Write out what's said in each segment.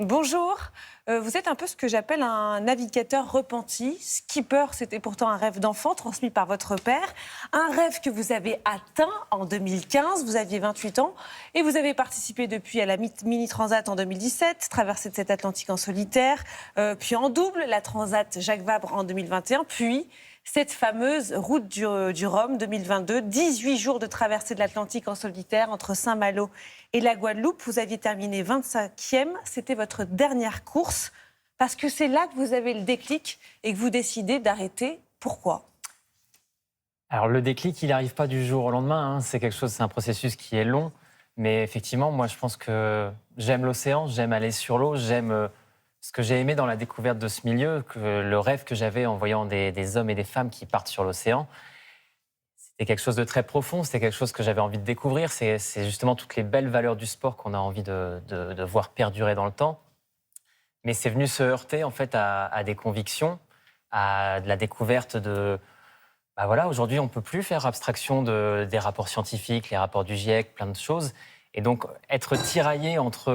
Bonjour, vous êtes un peu ce que j'appelle un navigateur repenti. Skipper, c'était pourtant un rêve d'enfant transmis par votre père. Un rêve que vous avez atteint en 2015, vous aviez 28 ans. Et vous avez participé depuis à la Mini Transat en 2017, traversée de cet Atlantique en solitaire, puis en double, la Transat Jacques Vabre en 2021, puis cette fameuse route du Rhum 2022, 18 jours de traversée de l'Atlantique en solitaire entre Saint-Malo et la Guadeloupe. Vous aviez terminé 25e, c'était votre dernière course, parce que c'est là que vous avez le déclic et que vous décidez d'arrêter. Pourquoi ? Alors le déclic, il n'arrive pas du jour au lendemain, hein. C'est un processus qui est long. Mais effectivement, moi je pense que j'aime l'océan, j'aime aller sur l'eau, j'aime ce que j'ai aimé dans la découverte de ce milieu, le rêve que j'avais en voyant des hommes et des femmes qui partent sur l'océan. C'était quelque chose de très profond, c'était quelque chose que j'avais envie de découvrir. C'est justement toutes les belles valeurs du sport qu'on a envie de voir perdurer dans le temps. Mais c'est venu se heurter en fait à des convictions, à de la découverte de... Bah voilà, aujourd'hui, on ne peut plus faire abstraction des rapports scientifiques, les rapports du GIEC, plein de choses. Et donc, être tiraillé entre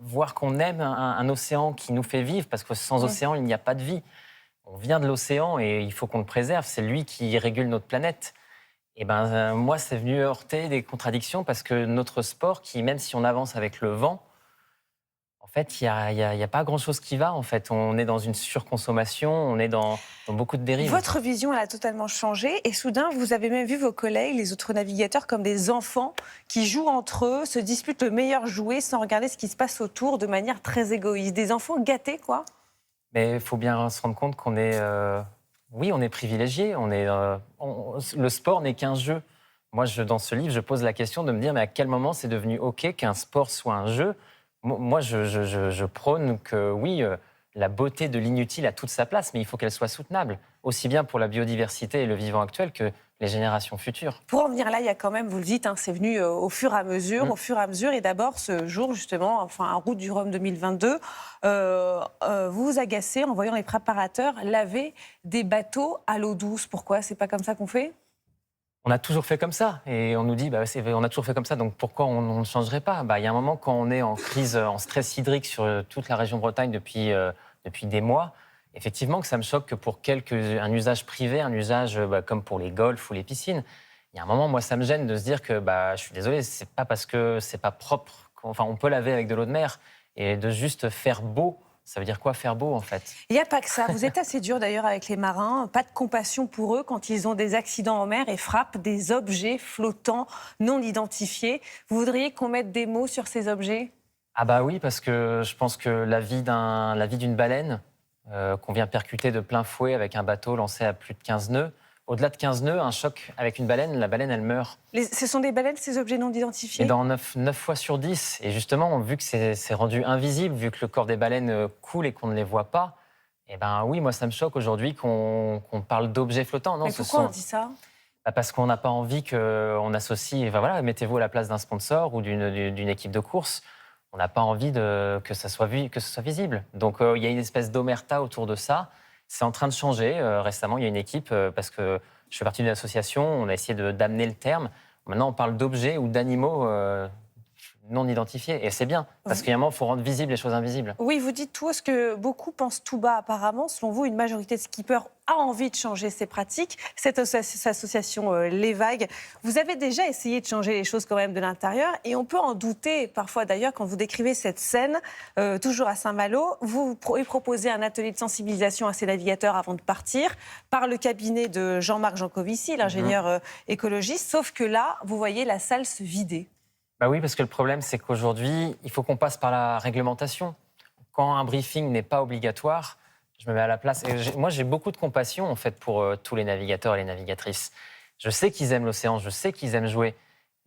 voir qu'on aime un océan qui nous fait vivre, parce que sans océan, il n'y a pas de vie. On vient de l'océan et il faut qu'on le préserve. C'est lui qui régule notre planète. Et moi, c'est venu heurter des contradictions parce que notre sport, qui, même si on avance avec le vent, en fait, il y a pas grand-chose qui va. En fait, on est dans une surconsommation, on est dans beaucoup de dérives. Votre vision, elle a totalement changé et soudain, vous avez même vu vos collègues, les autres navigateurs, comme des enfants qui jouent entre eux, se disputent le meilleur jouet sans regarder ce qui se passe autour de manière très égoïste. Des enfants gâtés, quoi. Mais il faut bien se rendre compte qu'on est... oui, on est privilégié. Le sport n'est qu'un jeu. Moi, dans ce livre, je pose la question de me dire mais à quel moment c'est devenu OK qu'un sport soit un jeu ? Moi, je prône que oui, la beauté de l'inutile a toute sa place, mais il faut qu'elle soit soutenable, aussi bien pour la biodiversité et le vivant actuel que les générations futures. Pour en venir là, il y a quand même, vous le dites, hein, c'est venu au fur et à mesure, Et d'abord, ce jour, justement, enfin, en route du Rhum 2022, vous vous agacez en voyant les préparateurs laver des bateaux à l'eau douce. Pourquoi ? C'est pas comme ça qu'on fait ? On a toujours fait comme ça et on nous dit on a toujours fait comme ça, donc pourquoi on ne changerait pas ? Il y a un moment, quand on est en crise, en stress hydrique sur toute la région Bretagne depuis des mois, effectivement que ça me choque que pour un usage privé, un usage comme pour les golfs ou les piscines, il y a un moment, moi ça me gêne de se dire que je suis désolé, c'est pas parce que c'est pas propre, on peut laver avec de l'eau de mer et de juste faire beau. Ça veut dire quoi faire beau en fait ? Il n'y a pas que ça. Vous êtes assez dur d'ailleurs avec les marins. Pas de compassion pour eux quand ils ont des accidents en mer et frappent des objets flottants non identifiés. Vous voudriez qu'on mette des mots sur ces objets ? Ah bah oui, parce que je pense que la vie d'une baleine qu'on vient percuter de plein fouet avec un bateau lancé à plus de 15 nœuds, au-delà de 15 nœuds, un choc avec une baleine, la baleine, elle meurt. Ce sont des baleines, ces objets non identifiés ? Et dans 9 fois sur 10. Et justement, vu que c'est rendu invisible, vu que le corps des baleines coule et qu'on ne les voit pas, oui, moi ça me choque aujourd'hui qu'on parle d'objets flottants. Non, mais pourquoi on dit ça ? Parce qu'on n'a pas envie qu'on associe... mettez-vous à la place d'un sponsor ou d'une équipe de course. On n'a pas envie que ça soit visible. Donc, il y a une espèce d'omerta autour de ça. C'est en train de changer. Récemment, il y a une équipe, parce que je fais partie d'une association, on a essayé d'amener le terme. Maintenant, on parle d'objets ou d'animaux non identifiés. Et c'est bien, parce qu'il y a un moment, il faut rendre visibles les choses invisibles. Oui, vous dites tout ce que beaucoup pensent tout bas apparemment. Selon vous, une majorité de skippers a envie de changer ses pratiques. Cette association Les Vagues, vous avez déjà essayé de changer les choses quand même de l'intérieur et on peut en douter parfois d'ailleurs quand vous décrivez cette scène, toujours à Saint-Malo. Vous proposez un atelier de sensibilisation à ces navigateurs avant de partir par le cabinet de Jean-Marc Jancovici, l'ingénieur écologiste. Sauf que là, vous voyez la salle se vider. Oui, parce que le problème, c'est qu'aujourd'hui, il faut qu'on passe par la réglementation. Quand un briefing n'est pas obligatoire, je me mets à la place. Et moi, j'ai beaucoup de compassion, en fait, pour tous les navigateurs et les navigatrices. Je sais qu'ils aiment l'océan, je sais qu'ils aiment jouer.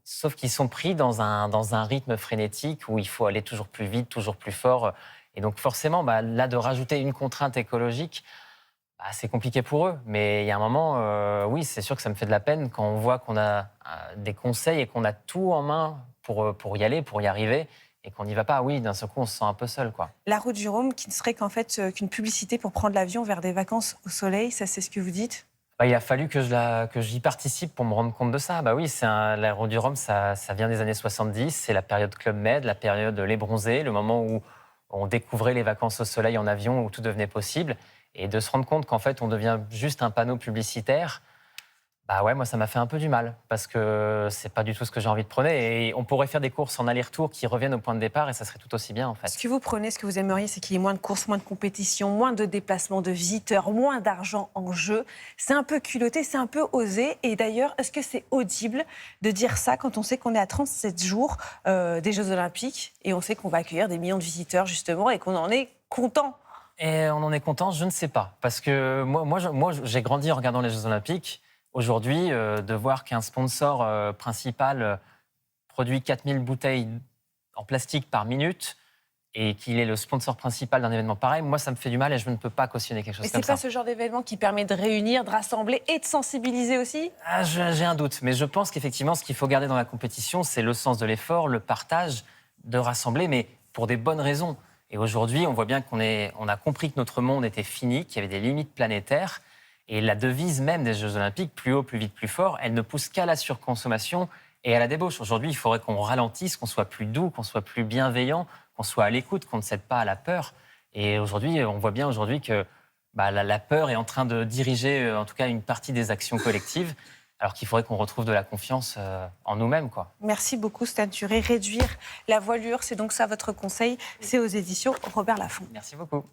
Sauf qu'ils sont pris dans un rythme frénétique où il faut aller toujours plus vite, toujours plus fort. Et donc, forcément, là, de rajouter une contrainte écologique, c'est compliqué pour eux. Mais il y a un moment, oui, c'est sûr que ça me fait de la peine quand on voit qu'on a des conseils et qu'on a tout en main pour y aller, pour y arriver, et qu'on n'y va pas. Oui, d'un seul coup, on se sent un peu seul, quoi. La route du Rhum, qui ne serait qu'en fait qu'une publicité pour prendre l'avion vers des vacances au soleil, ça c'est ce que vous dites ? Bah, il a fallu que j'y participe pour me rendre compte de ça. Bah oui, l'aéro du Rhum, ça vient des années 70. C'est la période Club Med, la période Les Bronzés, le moment où on découvrait les vacances au soleil en avion, où tout devenait possible. Et de se rendre compte qu'en fait, on devient juste un panneau publicitaire, bah ouais, moi, ça m'a fait un peu du mal parce que c'est pas du tout ce que j'ai envie de prôner. Et on pourrait faire des courses en aller-retour qui reviennent au point de départ et ça serait tout aussi bien, en Ce fait. que vous prenez, ce que vous aimeriez, c'est qu'il y ait moins de courses, moins de compétitions, moins de déplacements de visiteurs, moins d'argent en jeu. C'est un peu culotté, c'est un peu osé. Et d'ailleurs, est-ce que c'est audible de dire ça quand on sait qu'on est à 37 jours des Jeux Olympiques et on sait qu'on va accueillir des millions de visiteurs, justement, et qu'on en est content? Et on en est content, je ne sais pas. Parce que moi, j'ai grandi en regardant les Jeux Olympiques. Aujourd'hui, de voir qu'un sponsor principal produit 4000 bouteilles en plastique par minute et qu'il est le sponsor principal d'un événement pareil, moi, ça me fait du mal et je ne peux pas cautionner quelque Mais chose c'est comme pas ça. ce genre d'événement qui permet de réunir, de rassembler et de sensibiliser aussi? Ah, j'ai un doute, mais je pense qu'effectivement, ce qu'il faut garder dans la compétition, c'est le sens de l'effort, le partage, de rassembler, mais pour des bonnes raisons. Et aujourd'hui, on voit bien on a compris que notre monde était fini, qu'il y avait des limites planétaires. Et la devise même des Jeux Olympiques, plus haut, plus vite, plus fort, elle ne pousse qu'à la surconsommation et à la débauche. Aujourd'hui, il faudrait qu'on ralentisse, qu'on soit plus doux, qu'on soit plus bienveillant, qu'on soit à l'écoute, qu'on ne cède pas à la peur. Et aujourd'hui, on voit bien aujourd'hui que bah, la peur est en train de diriger, en tout cas, une partie des actions collectives, alors qu'il faudrait qu'on retrouve de la confiance en nous-mêmes, quoi. Merci beaucoup, Stan Thuré. Réduire la voilure, c'est donc ça votre conseil. C'est aux éditions Robert Laffont. Merci beaucoup.